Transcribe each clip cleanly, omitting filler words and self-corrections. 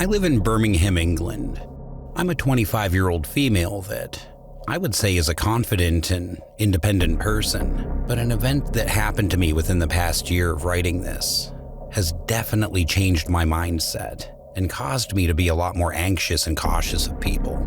I live in Birmingham, England. I'm a 25-year-old female that I would say is a confident and independent person, but an event that happened to me within the past year of writing this has definitely changed my mindset and caused me to be a lot more anxious and cautious of people.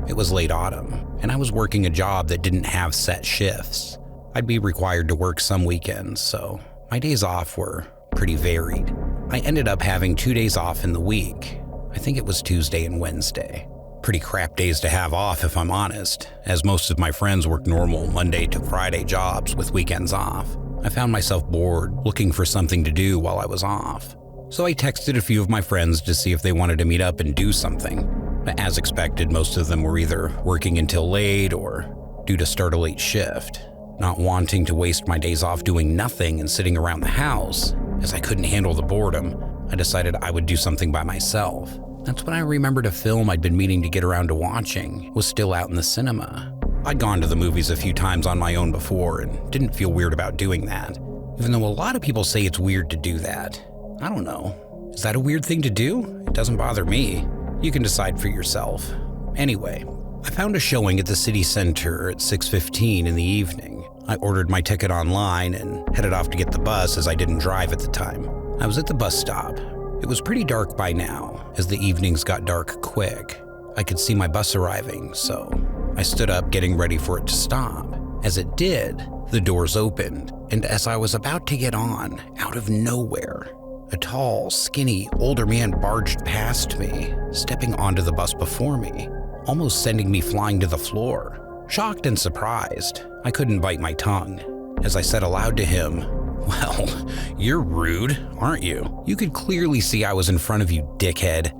It was late autumn, and I was working a job that didn't have set shifts. I'd be required to work some weekends, so my days off were pretty varied. I ended up having 2 days off in the week. I think it was Tuesday and Wednesday. Pretty crap days to have off, if I'm honest, as most of my friends work normal Monday to Friday jobs with weekends off. I found myself bored, looking for something to do while I was off. So I texted a few of my friends to see if they wanted to meet up and do something. But as expected, most of them were either working until late or due to start a late shift. Not wanting to waste my days off doing nothing and sitting around the house, as I couldn't handle the boredom, I decided I would do something by myself. That's when I remembered a film I'd been meaning to get around to watching was still out in the cinema. I'd gone to the movies a few times on my own before and didn't feel weird about doing that, even though a lot of people say it's weird to do that. I don't know. Is that a weird thing to do? It doesn't bother me. You can decide for yourself. Anyway, I found a showing at the city center at 6:15 in the evening. I ordered my ticket online and headed off to get the bus as I didn't drive at the time. I was at the bus stop. It was pretty dark by now, as the evenings got dark quick. I could see my bus arriving, so I stood up getting ready for it to stop. As it did, the doors opened, and as I was about to get on, out of nowhere, a tall, skinny, older man barged past me, stepping onto the bus before me, almost sending me flying to the floor. Shocked and surprised, I couldn't bite my tongue, as I said aloud to him, "Well, you're rude, aren't you? You could clearly see I was in front of you, dickhead."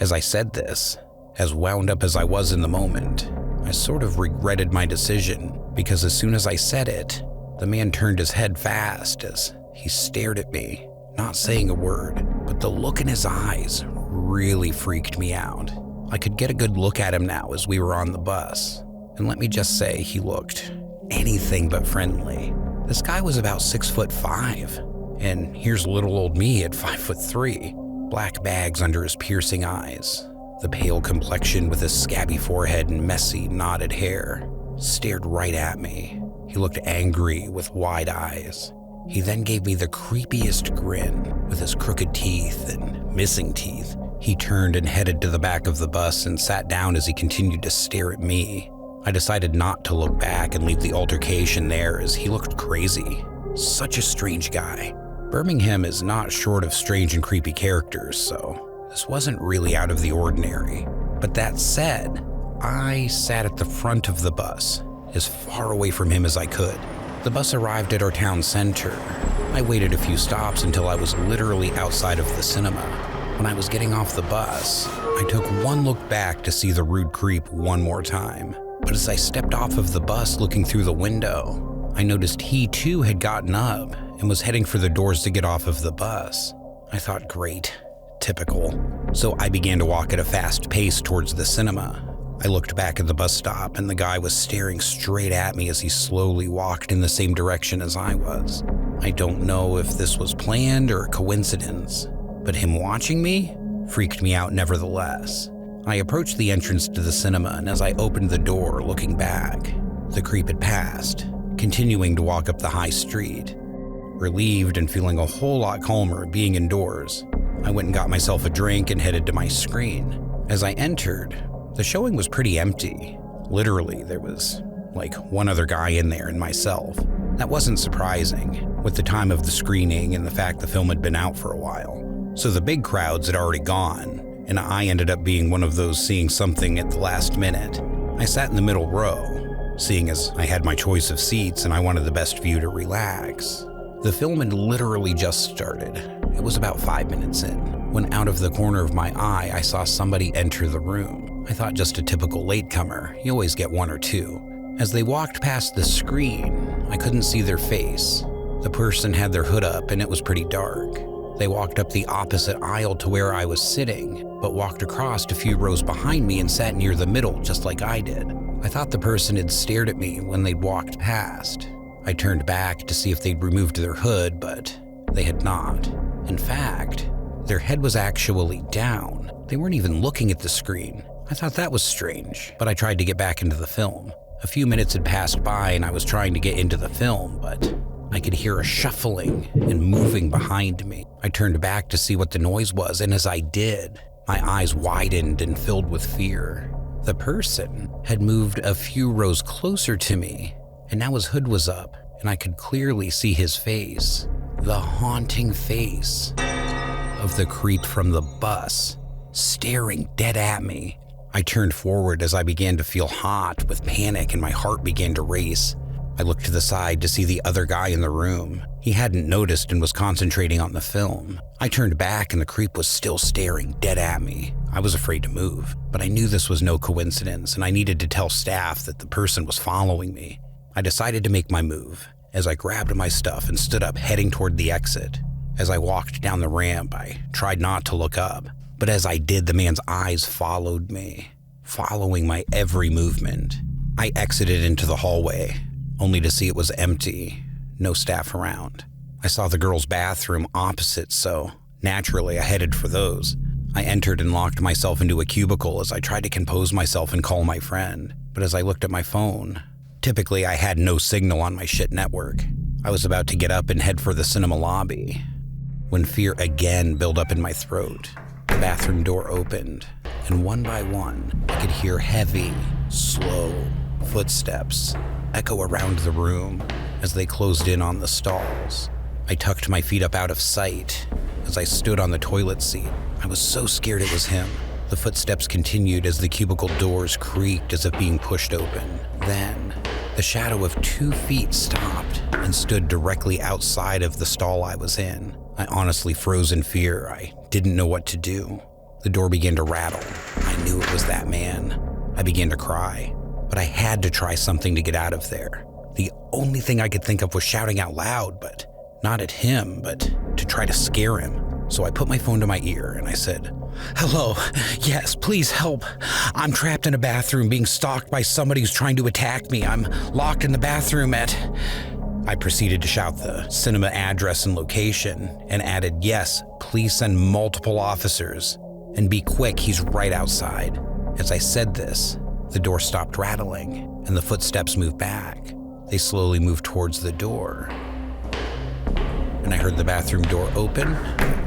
As I said this, as wound up as I was in the moment, I sort of regretted my decision, because as soon as I said it, the man turned his head fast as he stared at me, not saying a word, but the look in his eyes really freaked me out. I could get a good look at him now as we were on the bus, and let me just say he looked anything but friendly. This guy was about 6'5", and here's little old me at 5'3", black bags under his piercing eyes. The pale complexion with his scabby forehead and messy, knotted hair stared right at me. He looked angry with wide eyes. He then gave me the creepiest grin with his crooked teeth and missing teeth. He turned and headed to the back of the bus and sat down as he continued to stare at me. I decided not to look back and leave the altercation there as he looked crazy. Such a strange guy. Birmingham is not short of strange and creepy characters, so this wasn't really out of the ordinary. But that said, I sat at the front of the bus, as far away from him as I could. The bus arrived at our town center. I waited a few stops until I was literally outside of the cinema. When I was getting off the bus, I took one look back to see the rude creep one more time. But as I stepped off of the bus looking through the window, I noticed he too had gotten up and was heading for the doors to get off of the bus. I thought, great, typical. So I began to walk at a fast pace towards the cinema. I looked back at the bus stop and the guy was staring straight at me as he slowly walked in the same direction as I was. I don't know if this was planned or a coincidence, but him watching me freaked me out nevertheless. I approached the entrance to the cinema, and as I opened the door looking back, the creep had passed, continuing to walk up the high street. Relieved and feeling a whole lot calmer being indoors, I went and got myself a drink and headed to my screen. As I entered, the showing was pretty empty. Literally, there was like one other guy in there and myself. That wasn't surprising, with the time of the screening and the fact the film had been out for a while. So the big crowds had already gone, and I ended up being one of those seeing something at the last minute. I sat in the middle row, seeing as I had my choice of seats and I wanted the best view to relax. The film had literally just started. It was about 5 minutes in, when out of the corner of my eye, I saw somebody enter the room. I thought just a typical latecomer, you always get one or two. As they walked past the screen, I couldn't see their face. The person had their hood up and it was pretty dark. They walked up the opposite aisle to where I was sitting, but walked across a few rows behind me and sat near the middle just like I did. I thought the person had stared at me when they'd walked past. I turned back to see if they'd removed their hood, but they had not. In fact, their head was actually down, They weren't even looking at the screen. I thought that was strange, but I tried to get back into the film. A few minutes had passed by and I was trying to get into the film, but I could hear a shuffling and moving behind me. I turned back to see what the noise was, and as I did, my eyes widened and filled with fear. The person had moved a few rows closer to me, and now his hood was up, and I could clearly see his face. The haunting face of the creep from the bus, staring dead at me. I turned forward as I began to feel hot with panic and my heart began to race. I looked to the side to see the other guy in the room. He hadn't noticed and was concentrating on the film. I turned back and the creep was still staring dead at me. I was afraid to move, but I knew this was no coincidence and I needed to tell staff that the person was following me. I decided to make my move as I grabbed my stuff and stood up heading toward the exit. As I walked down the ramp, I tried not to look up, but as I did, the man's eyes followed me, following my every movement. I exited into the hallway, only to see it was empty, no staff around. I saw the girls' bathroom opposite, so naturally I headed for those. I entered and locked myself into a cubicle as I tried to compose myself and call my friend. But as I looked at my phone, typically I had no signal on my shit network. I was about to get up and head for the cinema lobby when fear again built up in my throat. The bathroom door opened, and one by one, I could hear heavy, slow footsteps echo around the room as they closed in on the stalls. I tucked my feet up out of sight as I stood on the toilet seat. I was so scared it was him. The footsteps continued as the cubicle doors creaked as if being pushed open. Then, the shadow of 2 feet stopped and stood directly outside of the stall I was in. I honestly froze in fear. I didn't know what to do. The door began to rattle. I knew it was that man. I began to cry, but I had to try something to get out of there. The only thing I could think of was shouting out loud, but not at him, but to try to scare him. So I put my phone to my ear and I said, "Hello, yes, please help. I'm trapped in a bathroom being stalked by somebody who's trying to attack me. I'm locked in the bathroom at..." I proceeded to shout the cinema address and location and added, "Yes, please send multiple officers. And be quick, he's right outside." As I said this, the door stopped rattling and the footsteps moved back. They slowly moved towards the door. And I heard the bathroom door open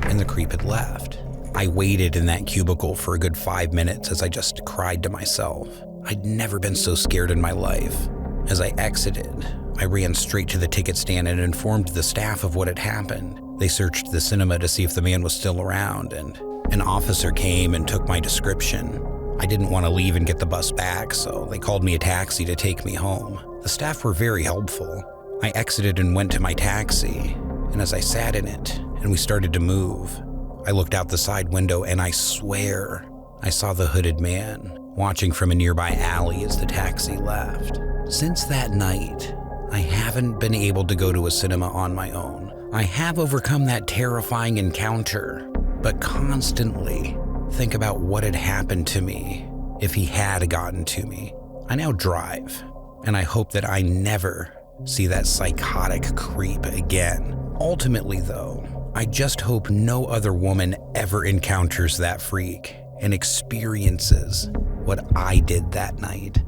and the creep had left. I waited in that cubicle for a good 5 minutes as I just cried to myself. I'd never been so scared in my life. As I exited, I ran straight to the ticket stand and informed the staff of what had happened. They searched the cinema to see if the man was still around, and an officer came and took my description. I didn't want to leave and get the bus back, so they called me a taxi to take me home. The staff were very helpful. I exited and went to my taxi, and as I sat in it and we started to move, I looked out the side window and I swear I saw the hooded man watching from a nearby alley as the taxi left. Since that night, I haven't been able to go to a cinema on my own. I have overcome that terrifying encounter, but constantly think about what had happened to me if he had gotten to me. I now drive, and I hope that I never see that psychotic creep again. Ultimately, though, I just hope no other woman ever encounters that freak and experiences what I did that night.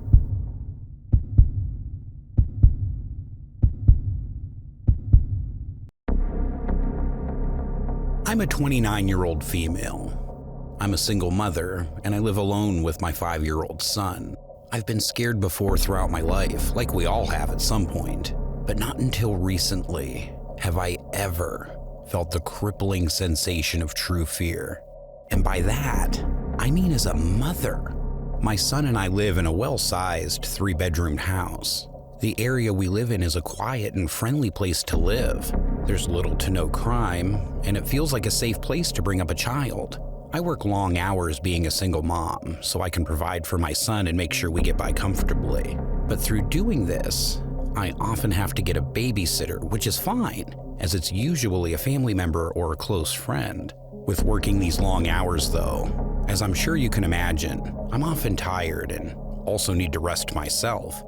I'm a 29-year-old female. I'm a single mother, and I live alone with my 5-year-old son. I've been scared before throughout my life, like we all have at some point, but not until recently have I ever felt the crippling sensation of true fear. And by that, I mean as a mother. My son and I live in a well-sized 3-bedroomed house. The area we live in is a quiet and friendly place to live. There's little to no crime, and it feels like a safe place to bring up a child. I work long hours being a single mom, so I can provide for my son and make sure we get by comfortably. But through doing this, I often have to get a babysitter, which is fine, as it's usually a family member or a close friend. With working these long hours though, as I'm sure you can imagine, I'm often tired and also need to rest myself.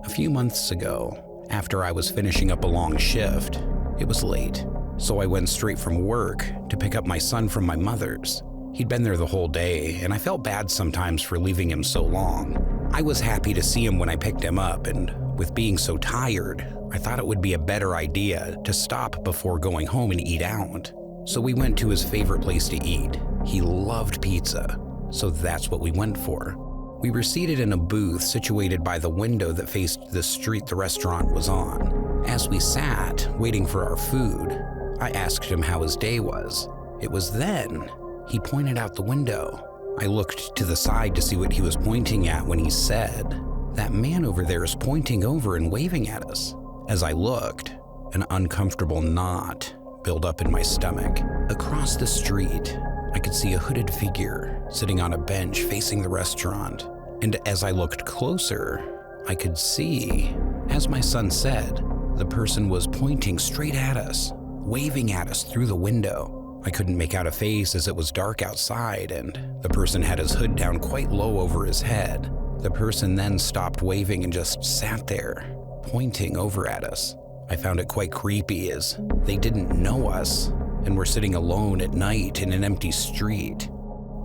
A few months ago, after I was finishing up a long shift, it was late, so I went straight from work to pick up my son from my mother's. He'd been there the whole day, and I felt bad sometimes for leaving him so long. I was happy to see him when I picked him up, and with being so tired, I thought it would be a better idea to stop before going home and eat out. So we went to his favorite place to eat. He loved pizza, so that's what we went for. We were seated in a booth situated by the window that faced the street the restaurant was on. As we sat, waiting for our food, I asked him how his day was. It was then he pointed out the window. I looked to the side to see what he was pointing at when he said, "That man over there is pointing over and waving at us." As I looked, an uncomfortable knot built up in my stomach. Across the street, I could see a hooded figure sitting on a bench facing the restaurant. And as I looked closer, I could see, as my son said, the person was pointing straight at us, waving at us through the window. I couldn't make out a face as it was dark outside, and the person had his hood down quite low over his head. The person then stopped waving and just sat there, pointing over at us. I found it quite creepy as they didn't know us and were sitting alone at night in an empty street.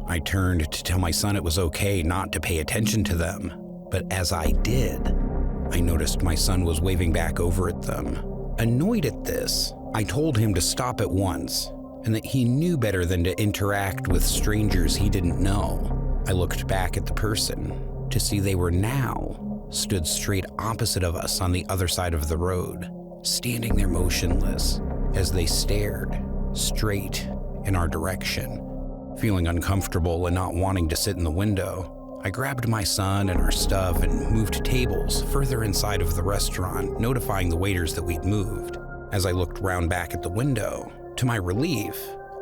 I turned to tell my son it was okay not to pay attention to them, but as I did, I noticed my son was waving back over at them. Annoyed at this, I told him to stop at once, and that he knew better than to interact with strangers he didn't know. I looked back at the person to see they were now stood straight opposite of us on the other side of the road, standing there motionless as they stared straight in our direction. Feeling uncomfortable and not wanting to sit in the window, I grabbed my son and our stuff and moved tables further inside of the restaurant, notifying the waiters that we'd moved. As I looked round back at the window, to my relief,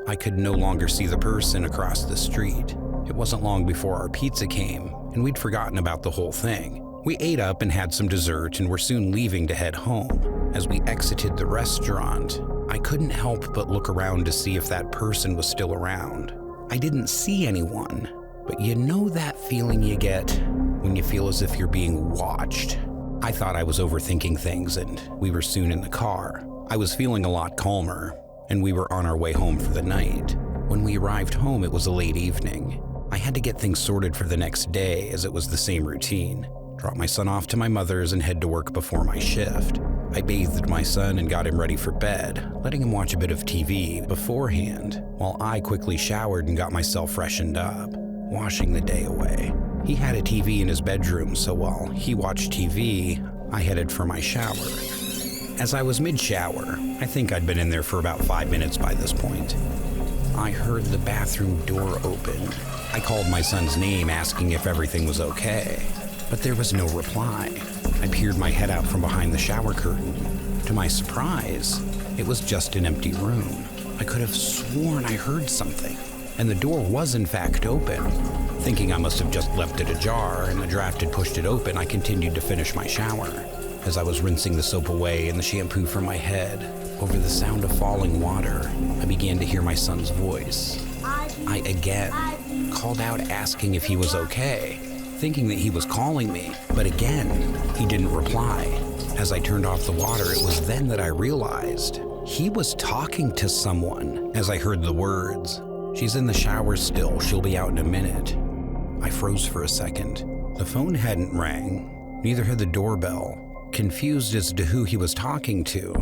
I could no longer see the person across the street. It wasn't long before our pizza came, and we'd forgotten about the whole thing. We ate up and had some dessert and were soon leaving to head home. As we exited the restaurant, I couldn't help but look around to see if that person was still around. I didn't see anyone, but you know that feeling you get when you feel as if you're being watched? I thought I was overthinking things, and we were soon in the car. I was feeling a lot calmer, and we were on our way home for the night. When we arrived home, it was a late evening. I had to get things sorted for the next day as it was the same routine. Drop my son off to my mother's and head to work before my shift. I bathed my son and got him ready for bed, letting him watch a bit of TV beforehand, while I quickly showered and got myself freshened up, washing the day away. He had a TV in his bedroom, so while he watched TV, I headed for my shower. As I was mid-shower, I think I'd been in there for about 5 minutes by this point, I heard the bathroom door open. I called my son's name asking if everything was okay, but there was no reply. I peered my head out from behind the shower curtain. To my surprise, it was just an empty room. I could have sworn I heard something, and the door was in fact open. Thinking I must have just left it ajar and the draft had pushed it open, I continued to finish my shower. As I was rinsing the soap away and the shampoo from my head, over the sound of falling water, I began to hear my son's voice. I again called out asking if he was okay, thinking that he was calling me, but again, he didn't reply. As I turned off the water, it was then that I realized he was talking to someone as I heard the words, "She's in the shower still, she'll be out in a minute." I froze for a second. The phone hadn't rang, neither had the doorbell. Confused as to who he was talking to,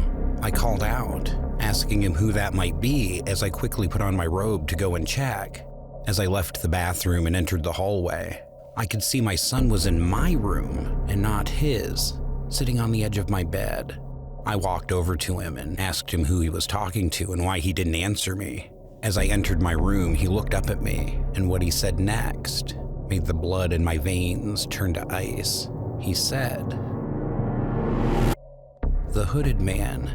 I called out, asking him who that might be as I quickly put on my robe to go and check. As I left the bathroom and entered the hallway, I could see my son was in my room and not his, sitting on the edge of my bed. I walked over to him and asked him who he was talking to and why he didn't answer me. As I entered my room, he looked up at me, and what he said next made the blood in my veins turn to ice. He said, "The hooded man,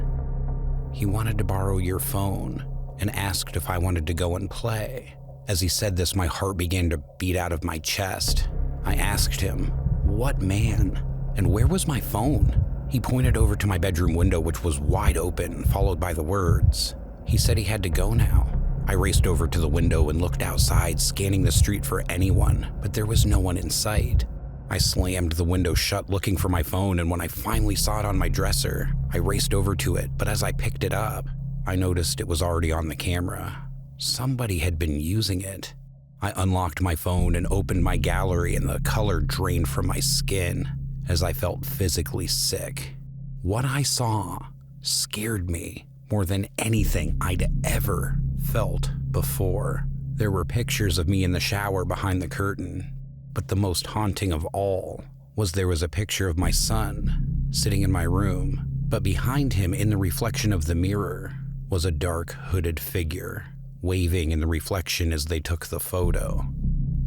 he wanted to borrow your phone and asked if I wanted to go and play." As he said this, my heart began to beat out of my chest. I asked him, "What man? And where was my phone?" He pointed over to my bedroom window, which was wide open, followed by the words. He said he had to go now. I raced over to the window and looked outside, scanning the street for anyone, but there was no one in sight. I slammed the window shut looking for my phone, and when I finally saw it on my dresser, I raced over to it, but as I picked it up, I noticed it was already on the camera. somebody had been using it. I unlocked my phone and opened my gallery, and the color drained from my skin as I felt physically sick. What I saw scared me more than anything I'd ever felt before. There were pictures of me in the shower behind the curtain, but the most haunting of all was there was a picture of my son sitting in my room, but behind him in the reflection of the mirror was a dark hooded figure, waving in the reflection as they took the photo.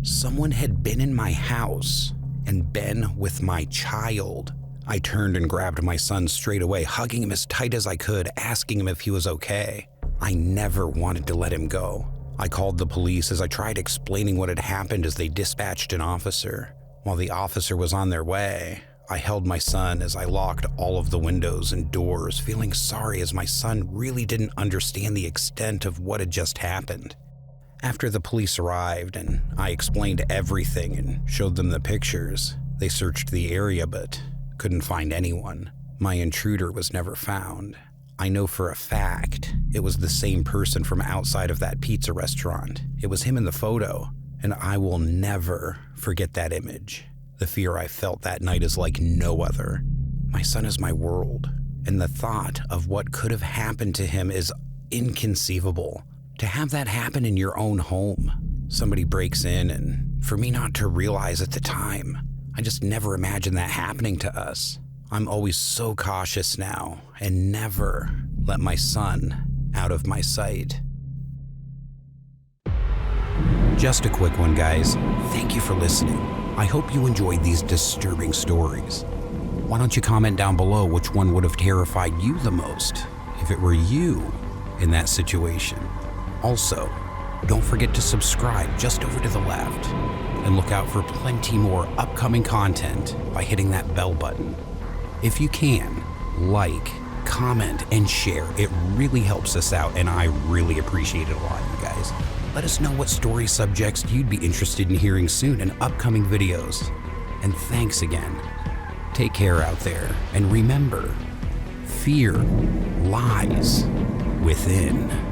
Someone had been in my house and been with my child. I turned and grabbed my son straight away, hugging him as tight as I could, asking him if he was okay. I never wanted to let him go. I called the police as I tried explaining what had happened as they dispatched an officer. While the officer was on their way, I held my son as I locked all of the windows and doors, feeling sorry as my son really didn't understand the extent of what had just happened. After the police arrived and I explained everything and showed them the pictures, they searched the area but couldn't find anyone. My intruder was never found. I know for a fact it was the same person from outside of that pizza restaurant. It was him in the photo, and I will never forget that image. The fear I felt that night is like no other. My son is my world, and the thought of what could have happened to him is inconceivable. To have that happen in your own home, somebody breaks in, and for me not to realize at the time, I just never imagined that happening to us. I'm always so cautious now and never let my son out of my sight. Just a quick one, guys. Thank you for listening. I hope you enjoyed these disturbing stories. Why don't you comment down below which one would have terrified you the most if it were you in that situation? Also, don't forget to subscribe just over to the left and look out for plenty more upcoming content by hitting that bell button. If you can, like, comment, and share. It really helps us out, and I really appreciate it a lot, you guys. Let us know what story subjects you'd be interested in hearing soon in upcoming videos. And thanks again. Take care out there, and remember, fear lies within.